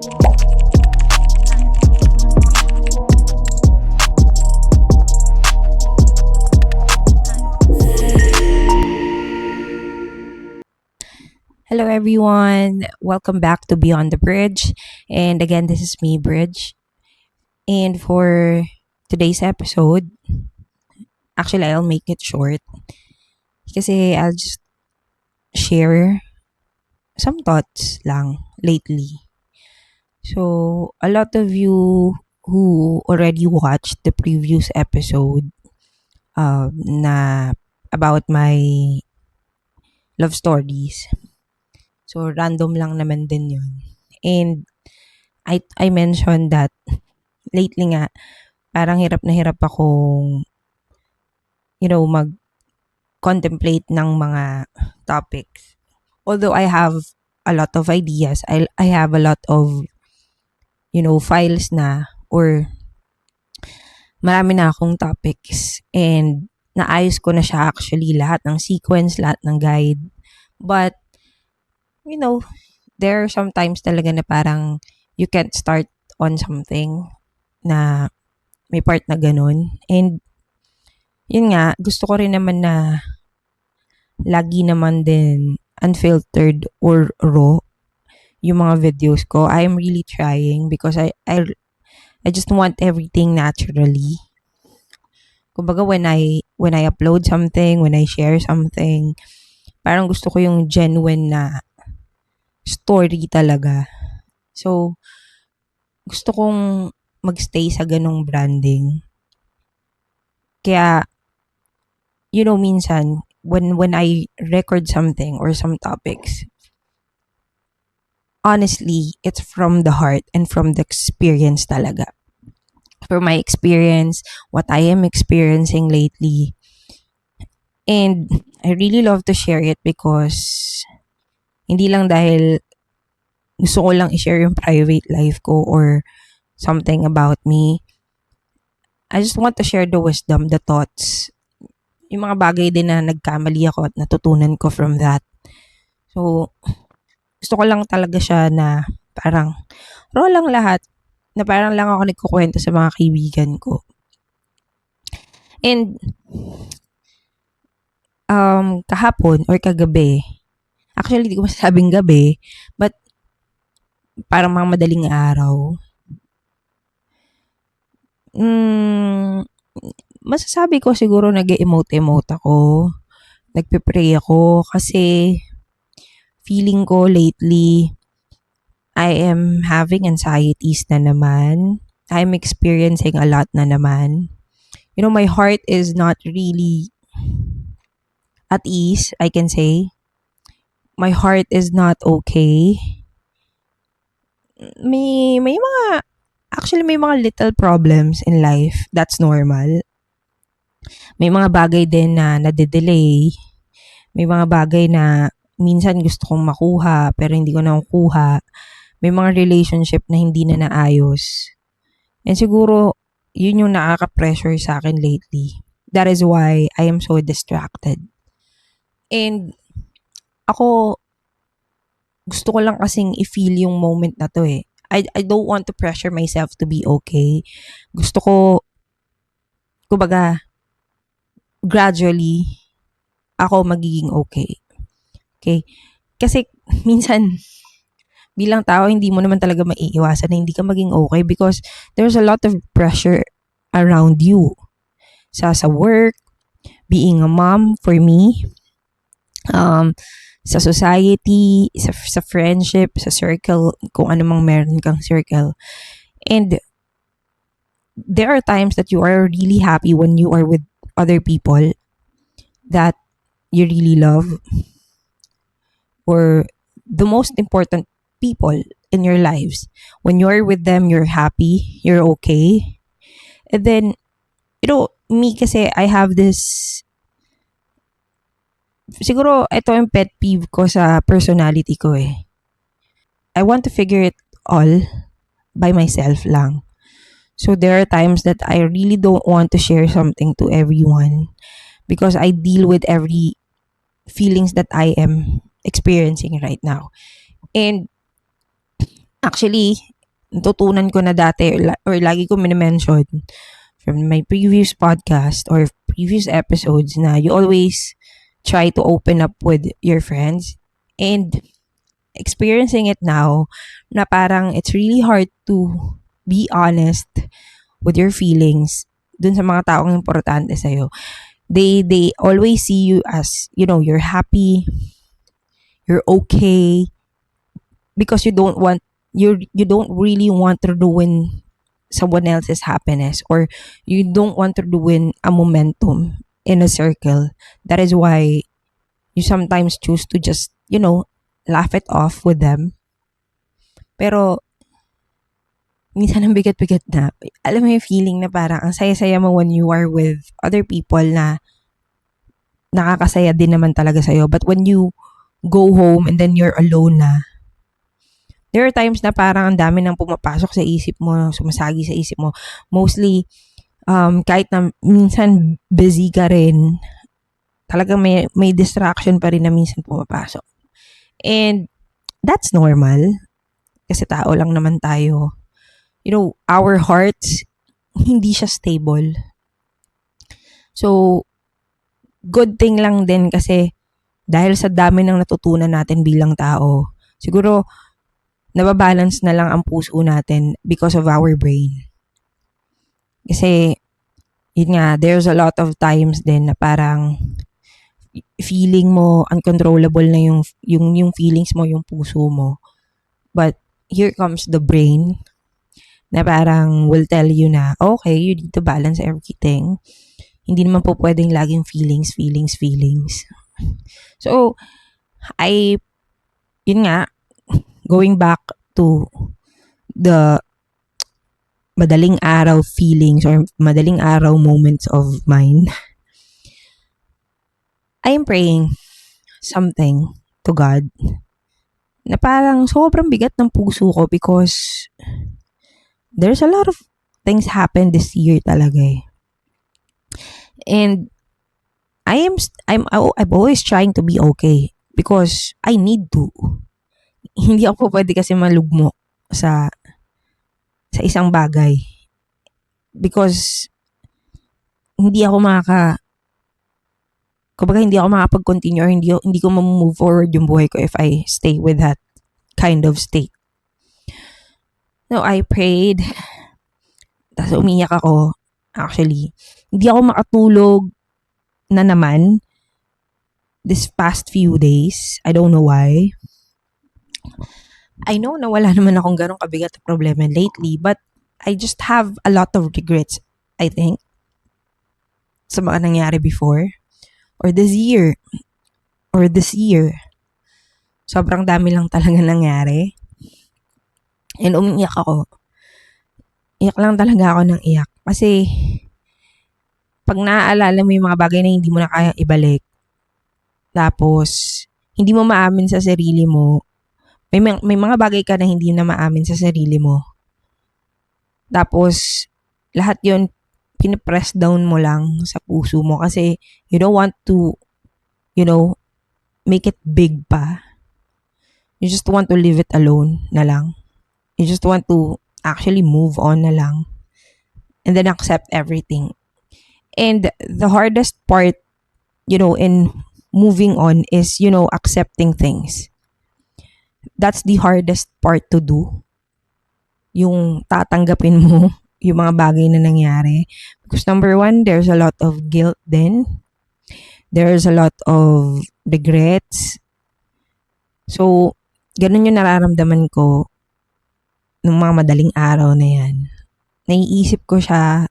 Hello, everyone. Welcome back to Beyond the Bridge. And again, this is me, Bridge. And for today's episode, actually, I'll make it short kasi I'll just share some thoughts lang lately. So, a lot of you who already watched the previous episode na about my love stories. So, random lang naman din yun. And I mentioned that lately nga, parang hirap na hirap akong, mag-contemplate ng mga topics. Although I have a lot of ideas, I have a lot of, files na or marami na akong topics and naayos ko na siya actually lahat ng sequence, lahat ng guide. But, there are sometimes talaga na parang you can't start on something na may part na ganun. And, yun nga, gusto ko rin naman na lagi naman din unfiltered or raw yung mga videos ko. I am really trying because I just want everything naturally. Kumbaga when I upload something, when I share something, parang gusto ko yung genuine na story talaga. So, gusto kong magstay sa ganong branding. Kaya, minsan, when I record something or some topics, honestly, it's from the heart and from the experience talaga. From my experience, what I am experiencing lately. And I really love to share it because hindi lang dahil gusto ko lang i-share yung private life ko or something about me. I just want to share the wisdom, the thoughts, yung mga bagay din na nagkamali ako at natutunan ko from that. So, gusto ko lang talaga siya na parang raw lang lahat, na parang lang ako nagkukwento sa mga kaibigan ko. And, kahapon or kagabi, actually di ko masasabing gabi, but parang mga madaling araw, masasabi ko siguro nag-emote-emote ako, nagpe-pray ako kasi feeling ko lately I am having anxieties na naman. I'm experiencing a lot na naman. My heart is not really at ease, I can say. My heart is not okay. May mga actually may mga little problems in life. That's normal. May mga bagay din na nade-delay. May mga bagay na minsan gusto kong makuha pero hindi ko nakukuha. May mga relationship na hindi na naayos. And siguro, yun yung nakaka-pressure sa akin lately. That is why I am so distracted. And ako, gusto ko lang kasing i-feel yung moment na to eh. I don't want to pressure myself to be okay. Gusto ko, kumbaga, gradually, ako magiging okay. Okay? Kasi, minsan, bilang tao, hindi mo naman talaga maiiwasan na hindi ka maging okay because there's a lot of pressure around you. Sa work, being a mom for me, sa society, sa friendship, sa circle, kung ano mang meron kang circle. And there are times that you are really happy when you are with other people that you really love or the most important people in your lives. When you're with them, you're happy, you're okay. And then, me kasi, I have this, siguro, ito yung pet peeve ko sa personality ko eh. I want to figure it all by myself lang. So, there are times that I really don't want to share something to everyone because I deal with every feelings that I am experiencing right now. And actually, natutunan ko na dati or lagi ko minimension from my previous podcast or previous episodes na you always try to open up with your friends, and experiencing it now na parang it's really hard to be honest with your feelings dun sa mga taong importante sa'yo. They always see you as, you're happy, you're okay, because you don't really want to ruin someone else's happiness, or you don't want to ruin a momentum in a circle. That is why you sometimes choose to just, laugh it off with them. Pero minsan ang bigat-bigat na. Alam mo yung feeling na parang ang saya-saya mo when you are with other people na nakakasaya din naman talaga sa'yo. But when you go home and then you're alone na, there are times na parang ang dami nang pumapasok sa isip mo, sumasagi sa isip mo. Mostly, kahit na minsan busy ka rin, talagang may distraction pa rin na minsan pumapasok. And that's normal. Kasi tao lang naman tayo. Our hearts, hindi siya stable. So, good thing lang din kasi dahil sa dami ng natutunan natin bilang tao, siguro nababalance na lang ang puso natin because of our brain. Kasi, yun nga, there's a lot of times din na parang feeling mo uncontrollable na yung feelings mo, yung puso mo. But here comes the brain na parang will tell you na, okay, you need to balance everything. Hindi naman po pwedeng laging feelings. So, yun nga, going back to the madaling araw feelings or madaling araw moments of mine, I am praying something to God na parang sobrang bigat ng puso ko because there's a lot of things happen this year talaga eh. And I'm always trying to be okay because I need to. Hindi ako pwede kasi malugmo sa isang bagay because hindi ako makapag-continue or hindi ko ma-move forward yung buhay ko if I stay with that kind of state. No, I prayed. Tapos umiyak ako. Actually, hindi ako makatulog na naman this past few days. I don't know why. I know na wala naman akong ganong kabigat na problema lately, but I just have a lot of regrets, I think, sa mga nangyari before or this year. Sobrang dami lang talaga nangyari. And umiyak ako. Iyak lang talaga ako ng iyak. Kasi, pag naaalala mo yung mga bagay na hindi mo na kaya ibalik, tapos, hindi mo maamin sa sarili mo, may mga bagay ka na hindi na maamin sa sarili mo. Tapos, lahat yun, pinipress down mo lang sa puso mo kasi you don't want to, make it big pa. You just want to leave it alone na lang. You just want to actually move on na lang. And then accept everything. And the hardest part, in moving on is, accepting things. That's the hardest part to do. Yung tatanggapin mo yung mga bagay na nangyari. Because number one, there's a lot of guilt then. There's a lot of regrets. So, ganun yung nararamdaman ko nung mga madaling araw na yan. Naiisip ko siya,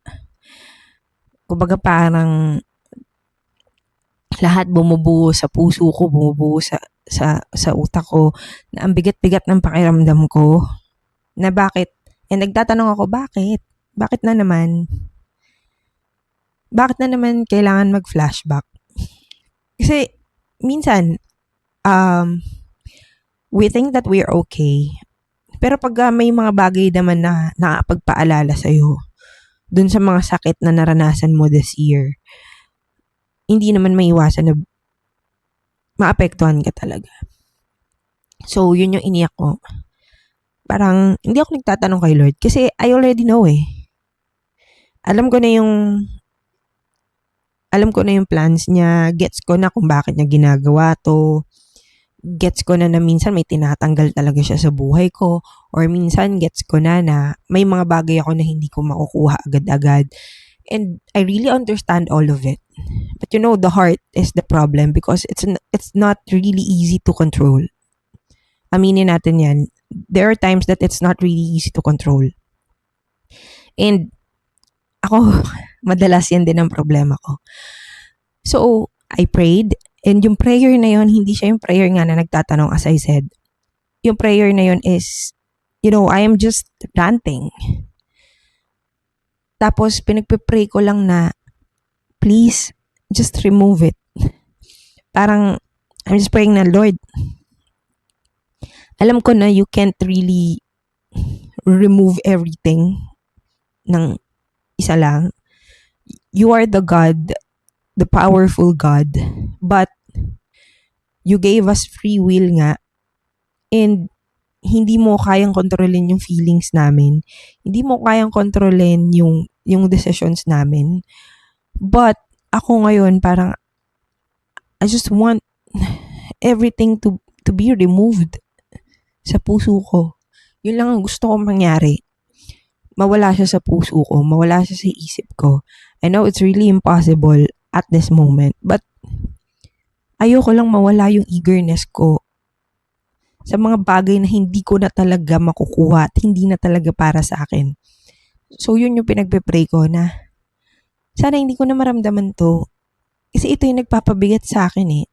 kumbaga parang lahat bumubuo sa puso ko, bumubuo sa utak ko, na ang bigat-bigat ng pakiramdam ko, na bakit, nagtatanong ako, bakit? Bakit na naman? Bakit na naman kailangan mag-flashback? Kasi, minsan, we think that we're okay. Pero pag may mga bagay naman na nakapagpaalala sa'yo, dun sa mga sakit na naranasan mo this year, hindi naman maiwasan na maapektuhan ka talaga. So, yun yung iniyak ko. parang hindi ako nagtatanong kay Lord kasi I already know eh. Alam ko na yung plans niya, gets ko na kung bakit niya ginagawa to, gets ko na minsan may tinatanggal talaga siya sa buhay ko, or minsan gets ko na may mga bagay ako na hindi ko makukuha agad-agad. And I really understand all of it. But the heart is the problem because it's not really easy to control. Aminin natin yan. There are times that it's not really easy to control. And ako, madalas yan din ang problema ko. So, I prayed. And yung prayer na yun, hindi siya yung prayer nga na nagtatanong as I said. Yung prayer na yun is, I am just ranting. Tapos, pinagpipray ko lang na, please, just remove it. Parang, I'm just praying na, Lord, alam ko na you can't really remove everything ng isa lang. You are the God, the powerful God, but you gave us free will nga, and hindi mo kayang kontrolin yung feelings namin. Hindi mo kayang kontrolin yung decisions namin. But ako ngayon parang I just want everything to be removed sa puso ko. Yun lang ang gusto kong mangyari. Mawala siya sa puso ko, mawala siya sa isip ko. I know it's really impossible at this moment, but ayoko lang mawala yung eagerness ko sa mga bagay na hindi ko na talaga makukuha at hindi na talaga para sa akin. So yun yung pinagpe-pray ko na sana hindi ko na maramdaman to. Kasi ito yung nagpapabigat sa akin eh.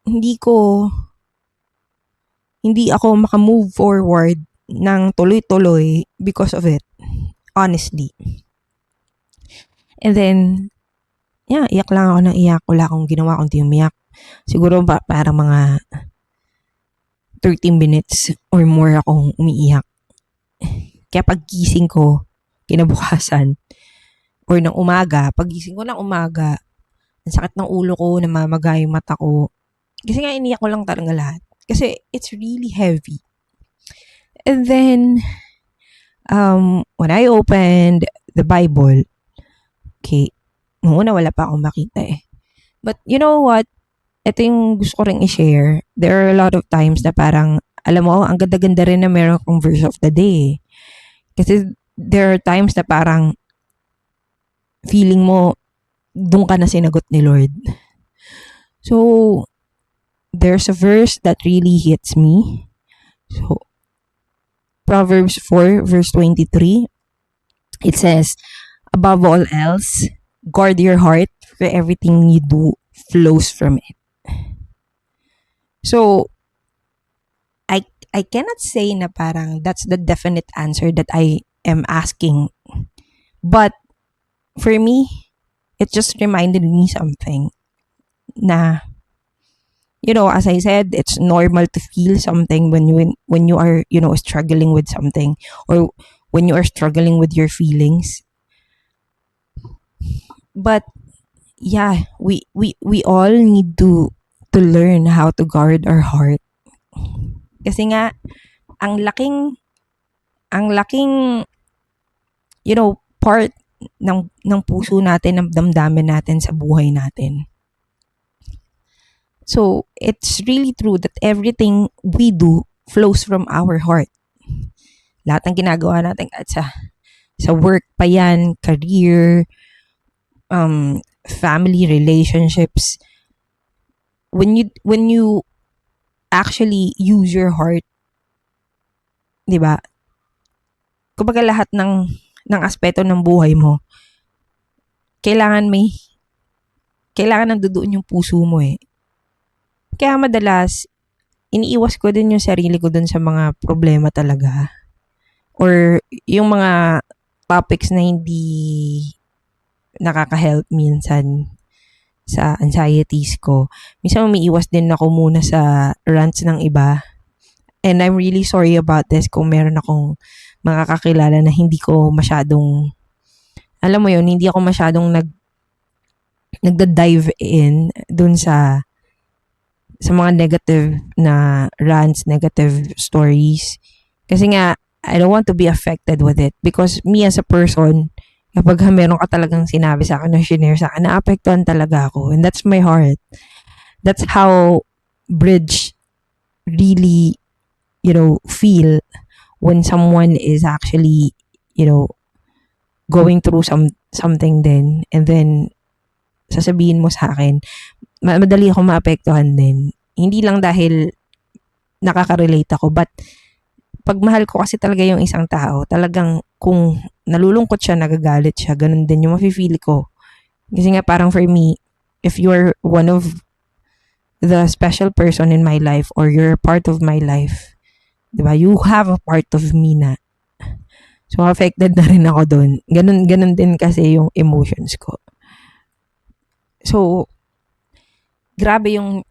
Hindi ako makamove forward ng tuloy-tuloy because of it. Honestly. And then, iyak lang ako ng iyak. Wala akong ginawa kundi umiyak. Siguro parang mga 30 minutes or more akong umiiyak. Kaya paggising ko, kinabukasan, or ng umaga, pagising ko ng umaga, ang sakit ng ulo ko, namamaga yung mata ko. Kasi nga iniyak ko lang talaga lahat. Kasi it's really heavy. And then, when I opened the Bible, okay, noong una wala pa akong makita eh. But you know what? Ito yung gusto ko rin i-share. There are a lot of times na parang, alam mo, ang ganda-ganda rin na meron akong verse of the day. Kasi there are times na parang feeling mo, doon ka na sinagot ni Lord. So, there's a verse that really hits me. So, Proverbs 4 verse 23, it says, above all else, guard your heart, for everything you do flows from it. So, I cannot say na parang that's the definite answer that I am asking. But, for me, it just reminded me something na, as I said, it's normal to feel something when you are, struggling with something, or when you are struggling with your feelings. But yeah, we all need to learn how to guard our heart. Kasi nga ang laking part ng puso natin, ng damdamin natin sa buhay natin. So, it's really true that everything we do flows from our heart. Lahat ng ginagawa natin at sa work pa yan, career, family relationships, when you actually use your heart, 'di ba? Kumbaga lahat ng aspeto ng buhay mo, kailangan nandoon yung puso mo eh. Kaya madalas, iniiwas ko din yung sarili ko dun sa mga problema talaga. Or yung mga topics na hindi nakaka-help minsan sa anxieties ko. Minsan umiiwas din ako muna sa rants ng iba. And I'm really sorry about this kung meron akong mga kakilala na hindi ko masyadong, alam mo yun, hindi ako masyadong nagda-dive in dun sa sa mga negative na rants, negative stories. Kasi nga, I don't want to be affected with it. Because me as a person, kapag meron ka talagang sinabi sa akin, na shinare sa akin, naapektuhan talaga ako. And that's my heart. That's how Bridge really, feel when someone is actually, going through something din. And then, sasabihin mo sa akin, madali ako maapektuhan din. Hindi lang dahil nakaka-relate ako, but pag mahal ko kasi talaga yung isang tao, talagang kung nalulungkot siya, nagagalit siya, ganun din yung mafe-feel ko. Kasi nga parang for me, if you're one of the special person in my life or you're part of my life, diba, you have a part of me na. So, affected na rin ako dun. Ganun din kasi yung emotions ko. So, grabe yung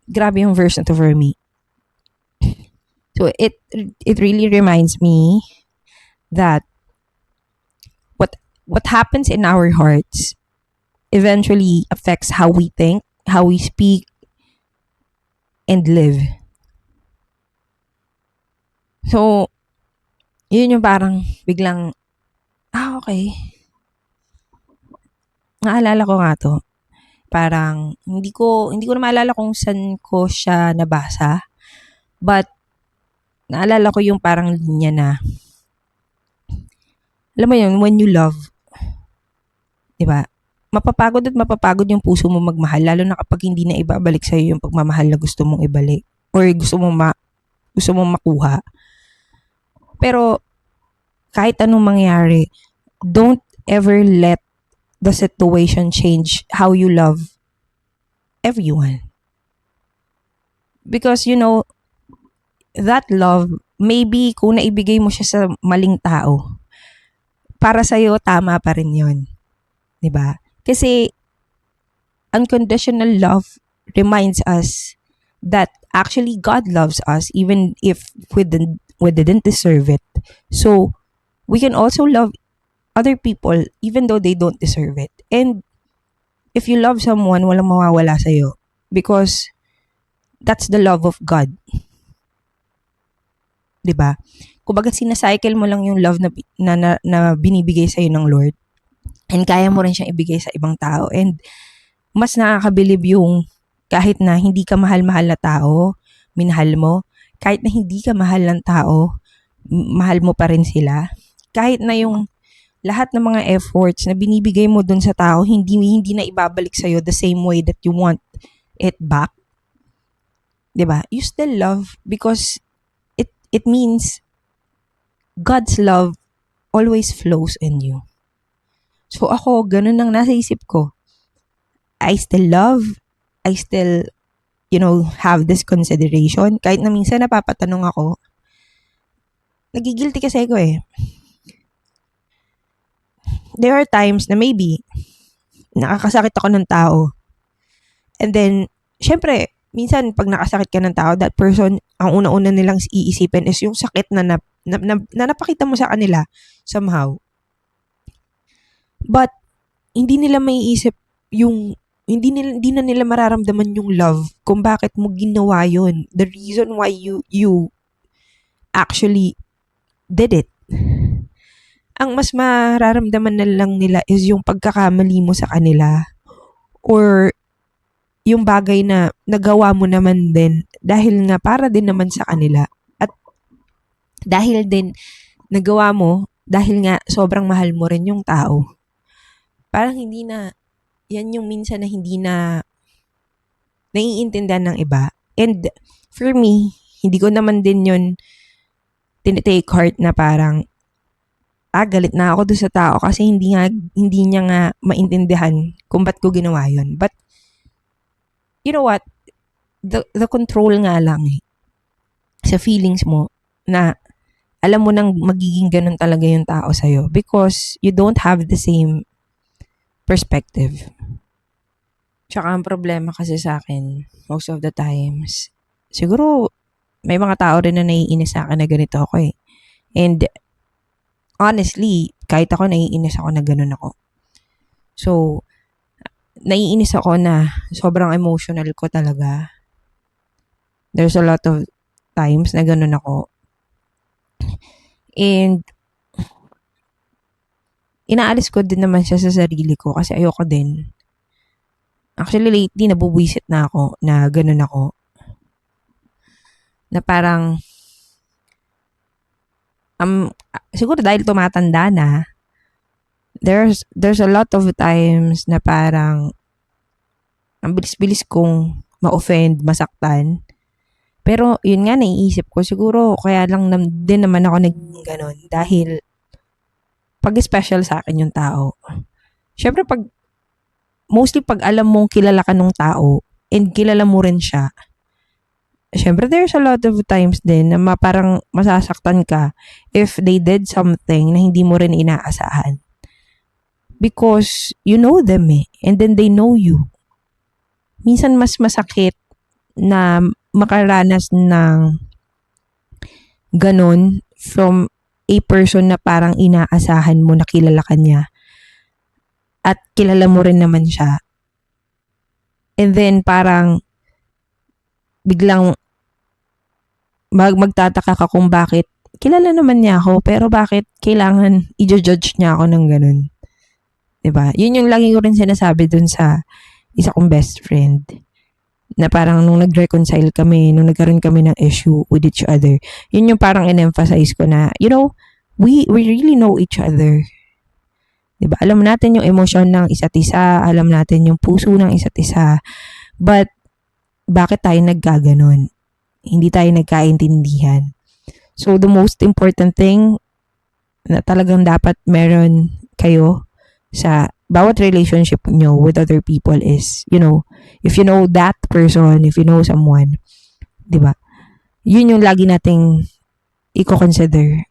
verse na to for me. So, it really reminds me that what happens in our hearts eventually affects how we think, how we speak, and live. So, yun yung parang biglang, okay. Naalala ko nga to. Parang, hindi ko na maalala kung saan ko siya nabasa. But, naalala ko yung parang linya na, alam mo yun, when you love, diba? Mapapagod yung puso mo magmahal, lalo na kapag hindi na ibabalik sa'yo yung pagmamahal na gusto mong ibalik. Or gusto mong makuha. Pero, kahit anong mangyari, don't ever let the situation change how you love everyone. Because, that love, maybe kung naibigay mo siya sa maling tao, para sa'yo, tama pa rin yun. Diba? Kasi, unconditional love reminds us that actually God loves us even if we didn't deserve it. So, we can also love other people even though they don't deserve it. And if you love someone, walang mawawala sa'yo. Because that's the love of God. Diba? Kumbaga sinacycle mo lang yung love na binibigay sa'yo ng Lord. And kaya mo rin siyang ibigay sa ibang tao. And mas nakakabilib yung kahit na hindi ka mahal-mahal na tao, minahal mo. Kahit na hindi ka mahal ng tao, mahal mo pa rin sila. Kahit na yung lahat ng mga efforts na binibigay mo dun sa tao, hindi na ibabalik sa'yo the same way that you want it back. Diba? You still love because it means God's love always flows in you. So ako, ganun ang nasa isip ko. I still love, I still, have this consideration. Kahit na minsan napapatanong ako, nagigilty kasi ako eh. There are times na maybe, nakakasakit ako ng tao. And then, syempre, minsan pag nakasakit ka ng tao, that person, ang una-una nilang iisipin is yung sakit na napakita mo sa kanila somehow. But, hindi nila maiisip yung, hindi na nila mararamdaman yung love kung bakit mo ginawa yun. The reason why you actually did it. Ang mas mararamdaman na lang nila is yung pagkakamali mo sa kanila or yung bagay na nagawa mo naman din dahil nga para din naman sa kanila at dahil din nagawa mo dahil nga sobrang mahal mo rin yung tao. Parang hindi na, yan yung minsan na hindi na naiintindihan ng iba. And for me, hindi ko naman din yun tinitake heart na parang galit na ako doon sa tao kasi hindi niya nga maintindihan kung ba't ko ginawa yun. But, you know what? The control nga lang sa feelings mo na alam mo nang magiging ganun talaga yung tao sa'yo because you don't have the same perspective. Tsaka ang problema kasi sa akin, most of the times, siguro may mga tao rin na naiinis sa akin na ganito ako eh. And honestly, kahit ako naiinis ako na ganun ako. So, naiinis ako na sobrang emotional ko talaga. There's a lot of times na ganun ako. And inaalis ko din naman siya sa sarili ko kasi ayoko din. Actually, lately, nabubwisit na ako na ganun ako. Na parang, siguro dahil tumatanda na, there's a lot of times na parang, ang bilis-bilis kong ma-offend, masaktan. Pero, yun nga, naiisip ko, siguro, kaya lang din naman ako naging ganun. Dahil, pag special sa akin yung tao. Syempre, mostly pag alam mong kilala ka nung tao, and kilala mo rin siya, syempre, there's a lot of times din na parang masasaktan ka if they did something na hindi mo rin inaasahan. Because you know them and then they know you. Minsan mas masakit na makaranas ng ganon from a person na parang inaasahan mo na kilala ka niya at kilala mo rin naman siya. And then parang biglang magtataka ka kung bakit kilala naman niya ako pero bakit kailangan i-judge niya ako ng ganun. 'Di ba? Yun yung lagi ko rin sinasabi dun sa isa kong best friend. Na parang nung nag-reconcile kami, nung nagkaroon kami ng issue with each other, yun yung parang in-emphasize ko na, we really know each other. 'Di ba? Alam natin yung emosyon ng isa't isa, alam natin yung puso ng isa't isa. But bakit tayo nagkaganon? Hindi tayo nagkaintindihan. So the most important thing na talagang dapat meron kayo sa bawat relationship nyo with other people is, if you know that person, if you know someone, di ba? Yun yung lagi nating i-consider.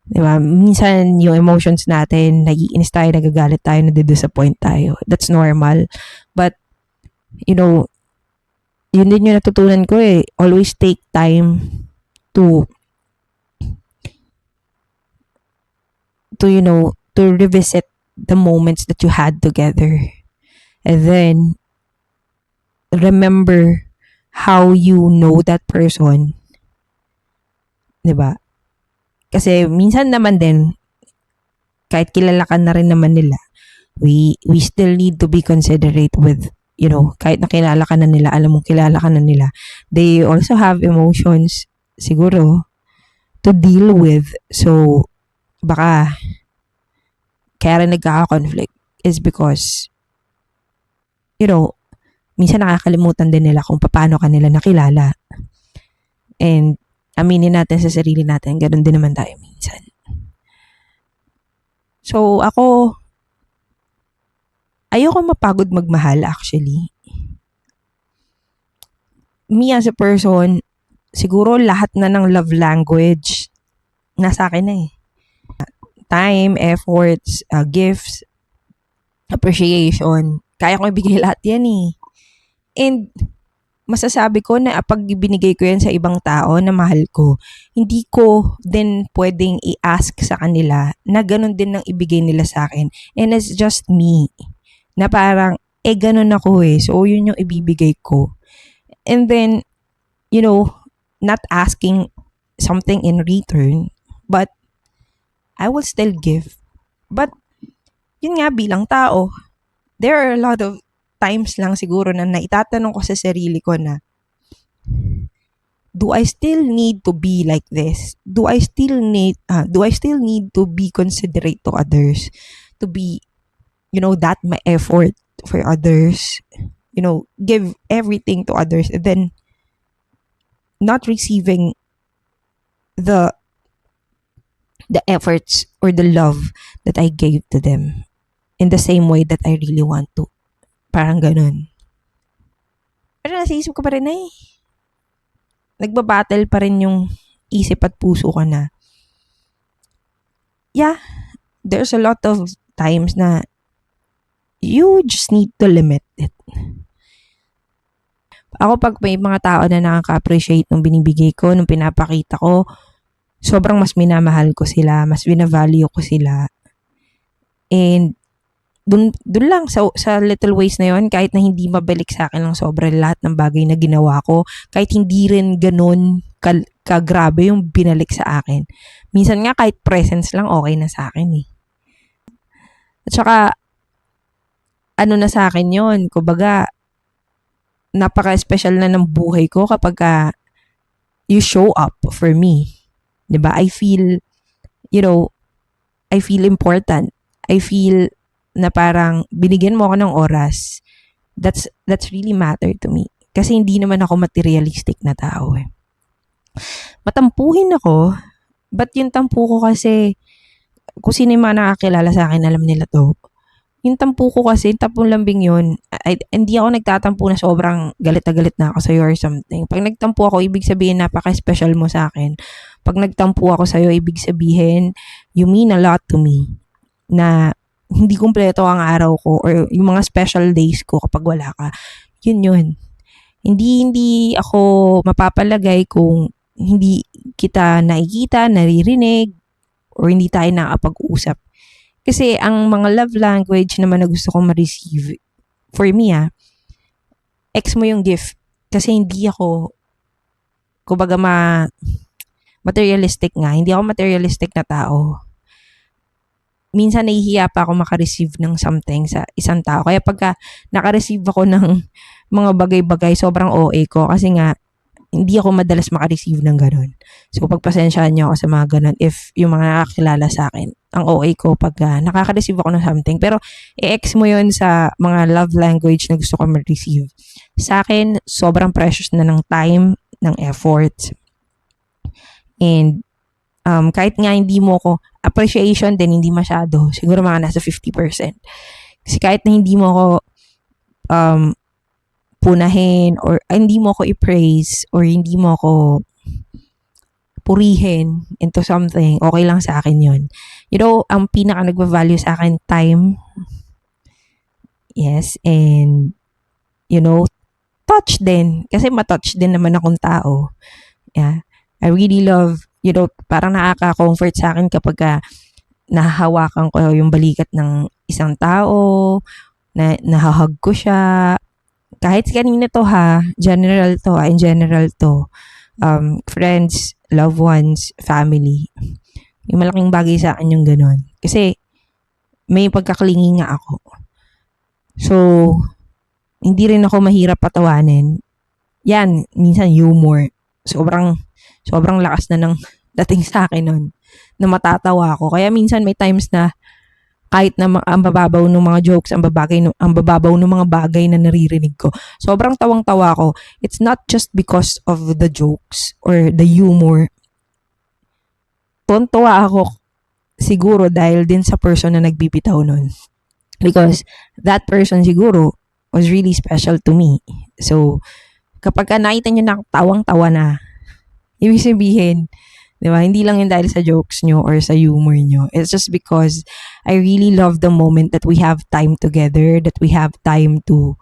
Di ba? Minsan, yung emotions natin, naiinis tayo, nagagalit tayo, nadidisappoint tayo. That's normal. But, yun din yung natutunan ko always take time to revisit the moments that you had together. And then, remember how you know that person. Diba? Kasi minsan naman din, kahit kilala ka na rin naman nila, we still need to be considerate with, kahit nakilala ka na nila, alam mo kilala ka na nila, they also have emotions, siguro, to deal with. So, baka, kaya rin nagkaka-conflict is because, minsan nakakalimutan din nila kung paano ka nila nakilala. And, aminin natin sa sarili natin, ganun din naman tayo minsan. So, ako, ayoko mapagod magmahal actually. Me as a person, siguro lahat na ng love language, nasa akin na time, efforts, gifts, appreciation. Kaya ko ibigay lahat yan And, masasabi ko na pag binigay ko yan sa ibang tao na mahal ko, hindi ko din pwedeng i-ask sa kanila na ganun din ang ibigay nila sa akin. And it's just me. Na parang, ganun ako So, yun yung ibibigay ko. And then, not asking something in return, but I will still give. But, yun nga, bilang tao, there are a lot of times lang siguro na naitatanong ko sa sarili ko na, do I still need to be like this? Do I still need to be considerate to others? To be, that my effort for others? Give everything to others and then not receiving the efforts or the love that I gave to them in the same way that I really want to. Parang ganun. Pero nasa isip ko pa rin nagbabattle pa rin yung isip at puso ko na, yeah, there's a lot of times na you just need to limit it. Ako pag may mga tao na nakaka-appreciate nung binibigay ko, nung pinapakita ko, sobrang mas minamahal ko sila, mas binavalue ko sila. And dun lang sa little ways na yon, kahit na hindi mabalik sa akin ng sobra lahat ng bagay na ginawa ko, kahit hindi rin ganun kagrabe yung binalik sa akin. Minsan nga kahit presence lang okay na sa akin eh. At saka, ano na sa akin yon, kumbaga, napaka-special na ng buhay ko kapag you show up for me. 'Di ba? I feel, I feel important. I feel na parang binigyan mo ako ng oras. That's really matter to me. Kasi hindi naman ako materialistic na tao eh. Matampuhin ako, but yung tampu ko kasi, kung sino yung mga nakakilala sa akin, alam nila to. Yung tampu ko kasi, tampong lambing yun, hindi ako nagtatampo na sobrang galit na galit na ako sa'yo or something. Pag nagtampo ako, ibig sabihin napaka-special mo sa akin. Pag nagtampo ako sa'yo, ibig sabihin, you mean a lot to me. Na hindi kumpleto ang araw ko or yung mga special days ko kapag wala ka. Yun. Hindi ako mapapalagay kung hindi kita nakikita, naririnig, or hindi tayo nakapag-usap. Kasi ang mga love language naman na gusto kong ma-receive, for me ex mo yung gift. Kasi hindi ako, kumbaga materialistic nga. Hindi ako materialistic na tao. Minsan nahihiya pa ako makareceive ng something sa isang tao. Kaya pagka nakareceive ako ng mga bagay-bagay, sobrang OA ko. Kasi nga, hindi ako madalas makareceive ng ganun. So, pagpasensyahan niyo ako sa mga ganun if yung mga nakakilala sa akin. Ang OA ko pag nakaka-receive ako ng something. Pero, i-ex mo yun sa mga love language na gusto ko ma-receive. Sa akin, sobrang precious na ng time, ng effort. And, kahit nga hindi mo ko appreciation din, hindi masyado. Siguro mga nasa 50%. Kasi kahit na hindi mo ko punahin or hindi mo ko i-praise or hindi mo ko purihin into something, okay lang sa akin yun. Ang pinaka nagva-value sa akin, time. Yes, and touch din. Kasi matouch din naman akong tao. Yeah. I really love, parang nakaka-comfort sa akin kapag nahahawakan ko yung balikat ng isang tao, na nahahag ko siya. Kahit kanina to in general to, friends, loved ones, family. Yung malaking bagay sa akin yung ganun. Kasi, may pagkaklingi nga ako. So, hindi rin ako mahirap patawanin. Yan, minsan humor. Sobrang lakas na ng dating sa akin nun, na matatawa ako. Kaya minsan may times na, kahit na ang bababaw ng mga jokes, ang bababaw ng mga bagay na naririnig ko, sobrang tawang-tawa ko. It's not just because of the jokes or the humor. Tuwa ako siguro dahil din sa person na nagbibitaw nun. Because that person siguro was really special to me. So, kapag nakita nyo na tawang-tawa na, ibig sabihin, diba? Hindi lang yun dahil sa jokes nyo or sa humor nyo. It's just because I really love the moment that we have time together, that we have time to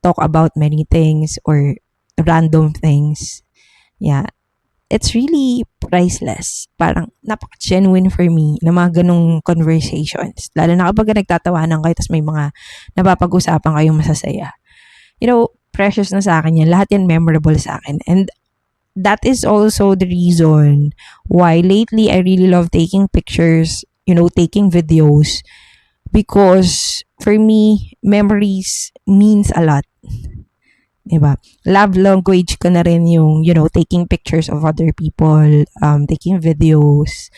talk about many things or random things. Yeah. It's really priceless. Parang napaka-genuine for me na mga ganong conversations. Lalo na kapag nagtatawanan kayo tapos may mga napapag-usapan kayong masasaya. Precious na sa akin yan. Lahat yan memorable sa akin. And that is also the reason why lately I really love taking pictures, taking videos, because for me, memories means a lot. Diba? Love language ko na rin yung, taking pictures of other people, taking videos,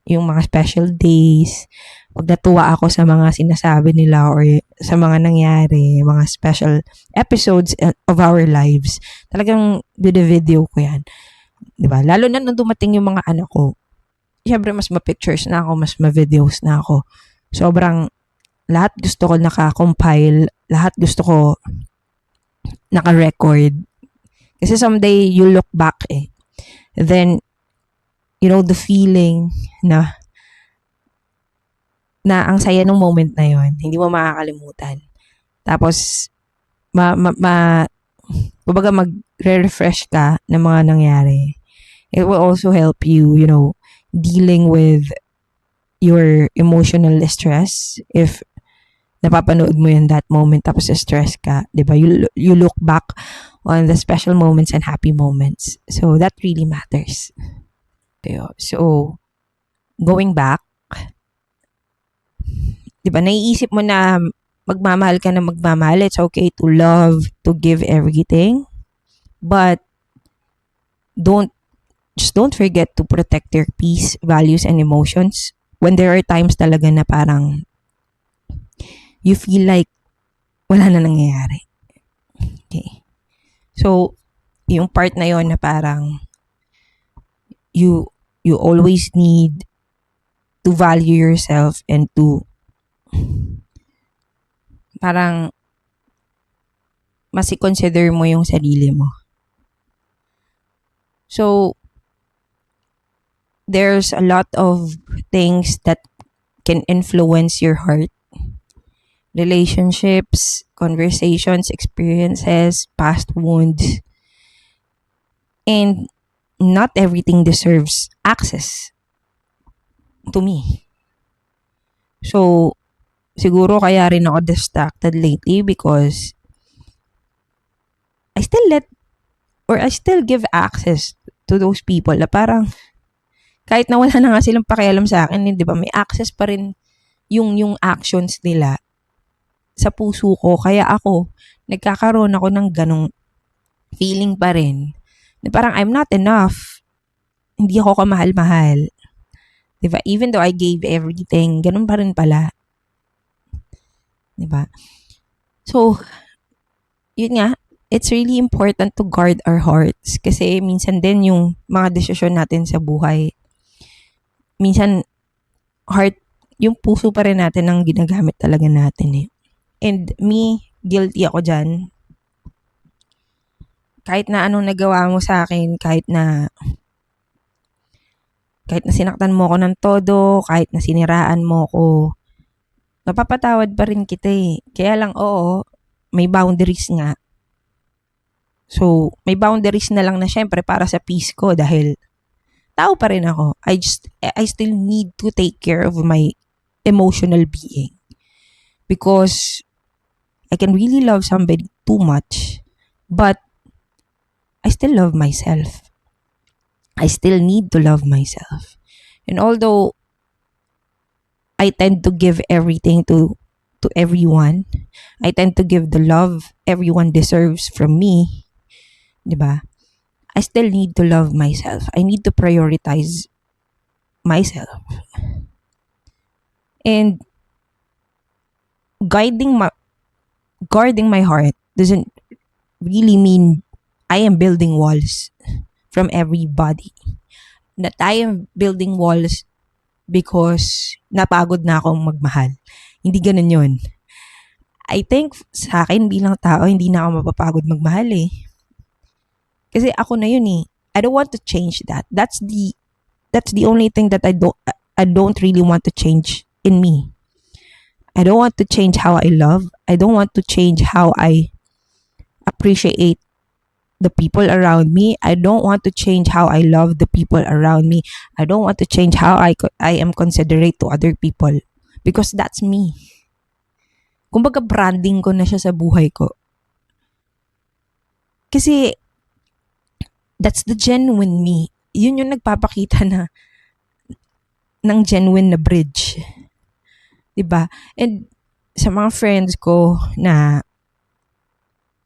yung mga special days, pag natuwa ako sa mga sinasabi nila or sa mga nangyari, mga special episodes of our lives, talagang video ko yan. Diba? Lalo na nung dumating yung mga anak ko, syempre mas ma-pictures na ako, mas ma-videos na ako. Sobrang, lahat gusto ko naka-compile, lahat gusto ko naka-record. Kasi someday, you look back then, the feeling na ang saya ng moment na yon, hindi mo makakalimutan. Tapos, kumbaga mag-refresh ka ng mga nangyari. It will also help you, dealing with your emotional stress if napapanood mo yun that moment tapos stress ka, 'di ba? You look back on the special moments and happy moments. So that really matters. So going back, 'di ba? Naiisip mo na magmamahal ka na magmamahal. It's okay to love, to give everything. But don't don't forget to protect your peace, values, and emotions. When there are times talaga na parang you feel like wala na nangyayari. Okay. So, yung part na yon na parang you always need to value yourself and to parang mas i-consider mo yung sarili mo. So, there's a lot of things that can influence your heart. Relationships, conversations, experiences, past wounds. And not everything deserves access to me. So, siguro kaya rin ako distracted lately because I still give access to those people na parang kahit na wala na nga silang pakialam sa akin, di ba, may access pa rin yung actions nila sa puso ko. Kaya ako, nagkakaroon ako ng ganong feeling pa rin. Na parang I'm not enough. Hindi ako kamahal-mahal. Diba? Even though I gave everything, ganun pa rin pala. Diba? So, yun nga, it's really important to guard our hearts. Kasi minsan din yung mga desisyon natin sa buhay, minsan yung puso pa rin natin ang ginagamit talaga natin eh. And me, guilty ako dyan. Kahit na anong nagawa mo sa akin, kahit na sinaktan mo ako ng todo, kahit na siniraan mo ako, napapatawad pa rin kita eh. Kaya lang, oo, may boundaries nga. So, may boundaries na lang na syempre para sa peace ko dahil tao pa rin ako. I still need to take care of my emotional being. Because I can really love somebody too much, but I still love myself. I still need to love myself. And although I tend to give everything to everyone, I tend to give the love everyone deserves from me, diba? I still need to love myself. I need to prioritize myself. And guarding my heart doesn't really mean I am building walls from everybody. That I am building walls because napagod na akong magmahal. Hindi ganun yun. I think sa akin bilang tao, hindi na ako mapapagod magmahal eh. Kasi ako na yun eh. I don't want to change that. That's the only thing that I don't really want to change in me. I don't want to change how I love. I don't want to change how I appreciate the people around me. I don't want to change how I love the people around me. I don't want to change how I am considerate to other people. Because that's me. Kumbaga branding ko na siya sa buhay ko. Kasi that's the genuine me. Yun yung nagpapakita ng genuine na bridge. Diba? And sa mga friends ko na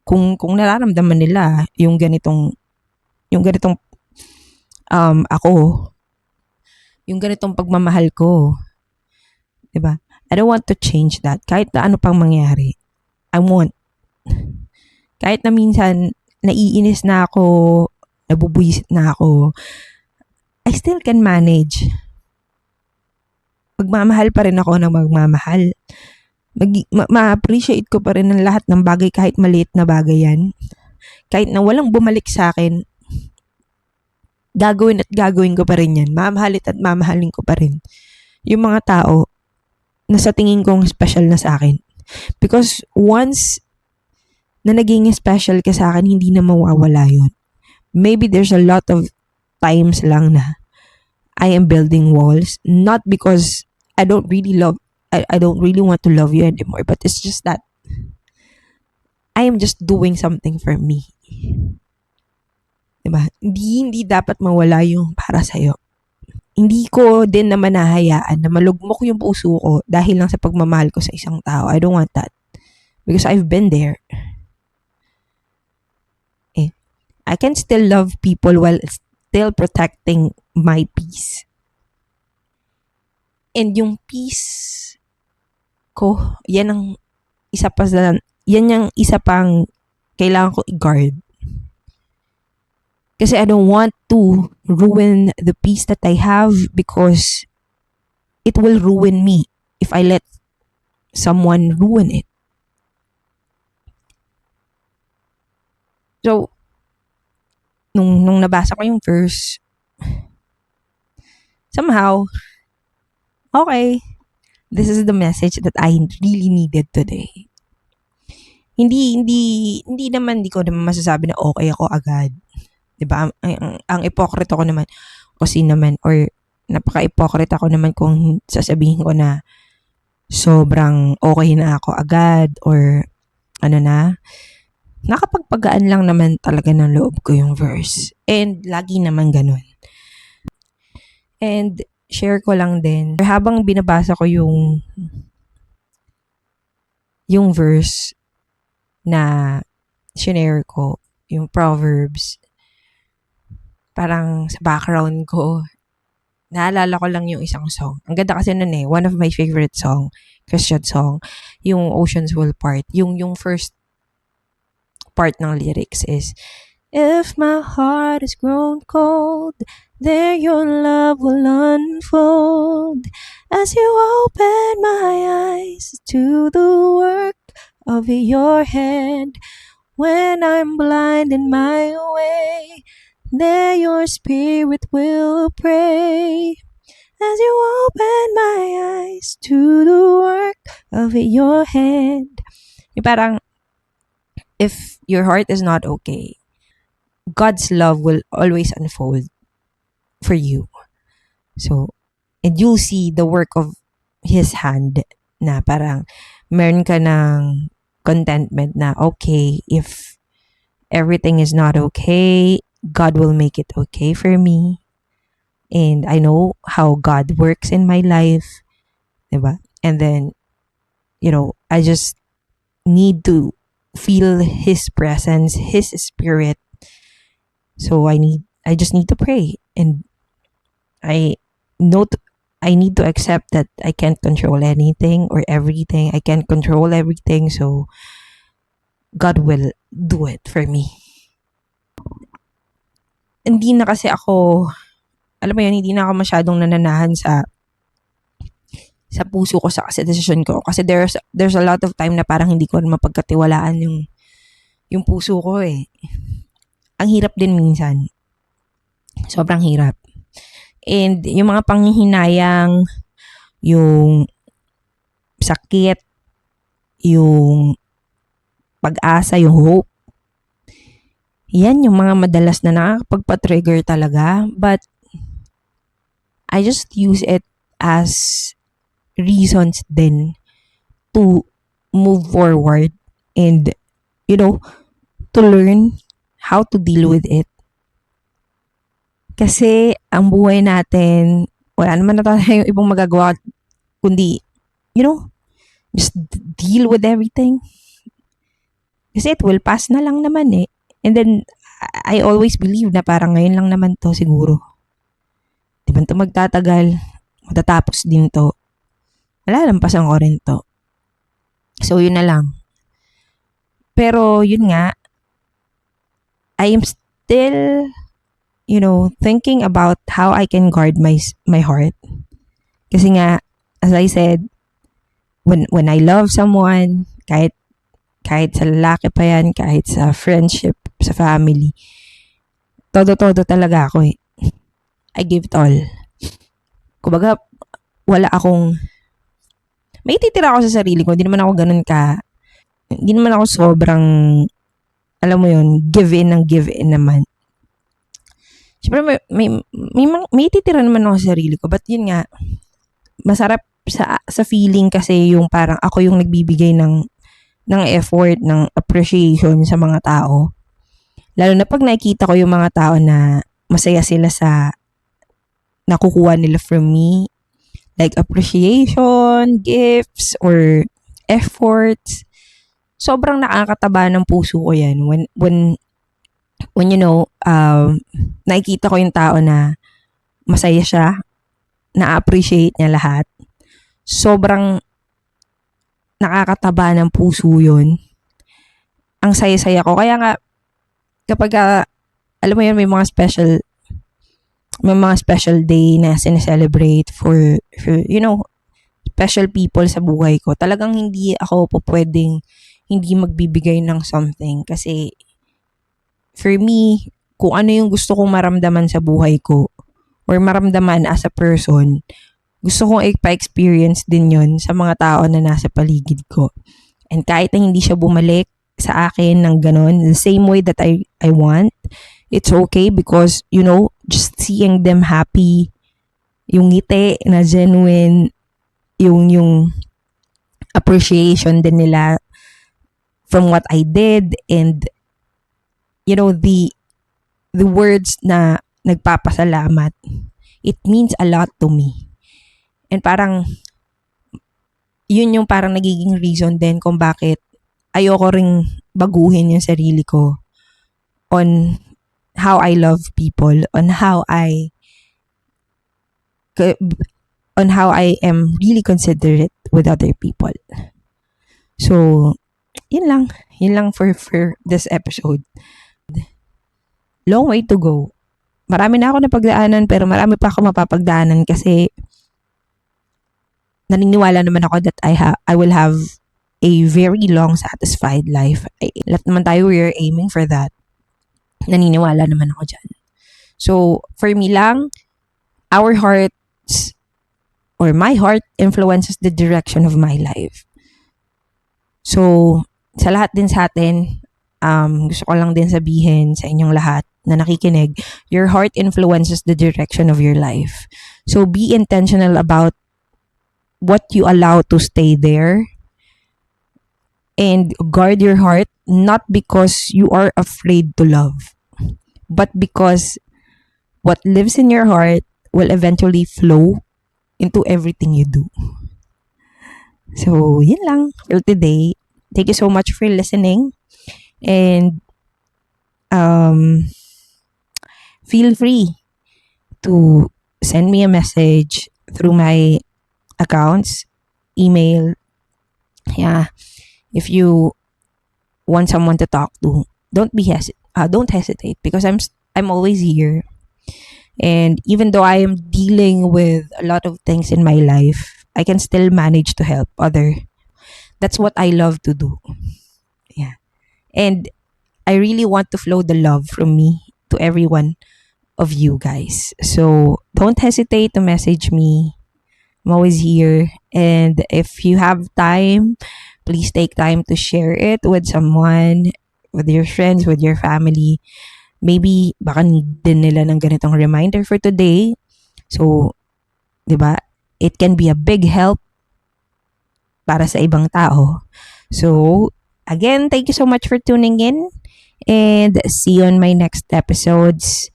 kung nararamdaman nila yung ganitong ako, yung ganitong pagmamahal ko, diba? I don't want to change that. Kahit na ano pang mangyari, I won't. Kahit na minsan naiinis na ako, nabubuisit na ako, I still can manage. Magmamahal pa rin ako ng magmamahal. Ma-appreciate ko pa rin ang lahat ng bagay kahit maliit na bagay yan. Kahit na walang bumalik sa akin, gagawin ko pa rin yan. Mamahalit at mamahalin ko pa rin yung mga tao na sa tingin kong special na sa akin. Because once na naging special ka sa akin, hindi na mawawala yun. Maybe there's a lot of times lang na I am building walls, not because I don't really love I don't really want to love you anymore, but it's just that I am just doing something for me. Diba? Hindi dapat mawala yung para sa'yo. Hindi ko din naman nahayaan na malugmok yung puso ko dahil lang sa pagmamahal ko sa isang tao. I don't want that. Because I've been there. I can still love people while still protecting my peace. And yung peace ko, yan yung isa pang kailangan ko i-guard. Kasi I don't want to ruin the peace that I have because it will ruin me if I let someone ruin it. So, nung nabasa ko yung verse, somehow, okay, this is the message that I really needed today. Hindi ko naman masasabi na okay ako agad. Diba? Ang ipokrito ko naman, kasi naman, or napaka-ipokrita ko naman kung sasabihin ko na sobrang okay na ako agad, or nakapagpagaan lang naman talaga ng loob ko yung verse. And lagi naman ganun. And share ko lang din, habang binabasa ko yung verse na shinare ko, yung Proverbs, parang sa background ko, naalala ko lang yung isang song. Ang ganda kasi nun one of my favorite song, Christian song, yung Oceans Will Part. Yung first part ng lyrics is, if my heart has grown cold, there your love will unfold. As you open my eyes to the work of your hand, when I'm blind in my way, there your spirit will pray. As you open my eyes to the work of your hand. Yung parang, if your heart is not okay, God's love will always unfold for you. So, and you'll see the work of His hand na parang meron ka ng contentment na okay, if everything is not okay, God will make it okay for me. And I know how God works in my life. Diba? And then, I just need to feel His presence, His spirit. So I just need to pray. And I need to accept that I can't control anything or everything. I can't control everything. So God will do it for me. Hindi na kasi ako, alam mo yun, hindi na ako masyadong nananahan sa puso ko, sa desisyon ko. Kasi there's a lot of time na parang hindi ko mapagkatiwalaan yung puso ko Ang hirap din minsan. Sobrang hirap. And yung mga panghihinayang, yung sakit, yung pag-asa, yung hope, yan yung mga madalas na nakakapagpa-trigger talaga. But I just use it as reasons then to move forward and, to learn how to deal with it. Kasi ang buhay natin, wala naman na tayong ibang magagawa kundi, just deal with everything. Kasi it will pass na lang naman And then, I always believe na parang ngayon lang naman to siguro. Di ba ito magtatagal, matatapos din to. Malalampasan ko rin to. So, yun na lang. Pero, yun nga, I am still, thinking about how I can guard my heart. Kasi nga, as I said, when I love someone, kahit sa lalaki pa yan, kahit sa friendship, sa family, todo talaga ako I give it all. Kumbaga, may titira ako sa sarili ko, hindi naman ako hindi naman ako sobrang, alam mo yun, give in naman. Siyempre, may titira naman ako sa sarili ko, but yun nga, masarap sa feeling kasi yung parang ako yung nagbibigay ng effort, ng appreciation sa mga tao. Lalo na pag nakikita ko yung mga tao na masaya sila sa nakukuha nila from me, like appreciation, gifts, or efforts. Sobrang nakakataba ng puso ko yan when nakikita ko yung tao na masaya siya, na-appreciate niya lahat. Sobrang nakakataba ng puso yun. Ang saya-saya ko. Kaya nga, kapag, alam mo yun, may mga special day na sineselebrate for special people sa buhay ko. Talagang hindi ako po pwedeng hindi magbibigay ng something kasi for me, kung ano yung gusto kong maramdaman sa buhay ko or maramdaman as a person, gusto kong ipa-experience din yon sa mga tao na nasa paligid ko. And kahit na hindi siya bumalik sa akin ng ganon, the same way that I want, it's okay because, just seeing them happy, yung ngiti na genuine, yung appreciation din nila from what I did, and the words na nagpapasalamat, it means a lot to me. And parang yun yung parang nagiging reason din kung bakit ayoko ring baguhin yung sarili ko on how I love people, on how I am really considerate with other people. So, yun lang for this episode. Long way to go. Marami na ako napagdaanan, pero marami pa ako mapapagdaanan kasi naniniwala naman ako that I will have a very long, satisfied life. Lahat naman tayo, we're aiming for that. Naniniwala naman ako dyan. So, for me lang, our hearts, or my heart, influences the direction of my life. So, sa lahat din sa atin, gusto ko lang din sabihin sa inyong lahat na nakikinig, your heart influences the direction of your life. So, be intentional about what you allow to stay there, and guard your heart, not because you are afraid to love, but because what lives in your heart will eventually flow into everything you do. So, yun lang for today. Thank you so much for listening, and feel free to send me a message through my accounts, email. Yeah, if you want someone to talk to, don't hesitate because I'm always here. And even though I am dealing with a lot of things in my life, I can still manage to help other. That's what I love to do. Yeah. And I really want to flow the love from me to everyone of you guys. So don't hesitate to message me. I'm always here. And if you have time, please take time to share it with someone, with your friends, with your family. Maybe baka need din nila ng ganitong reminder for today. So, 'di ba? It can be a big help para sa ibang tao. So, again, thank you so much for tuning in, and see you on my next episodes.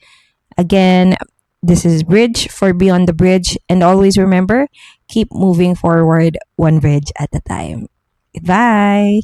Again, this is Bridge for Beyond the Bridge, and always remember, keep moving forward one bridge at a time. Goodbye.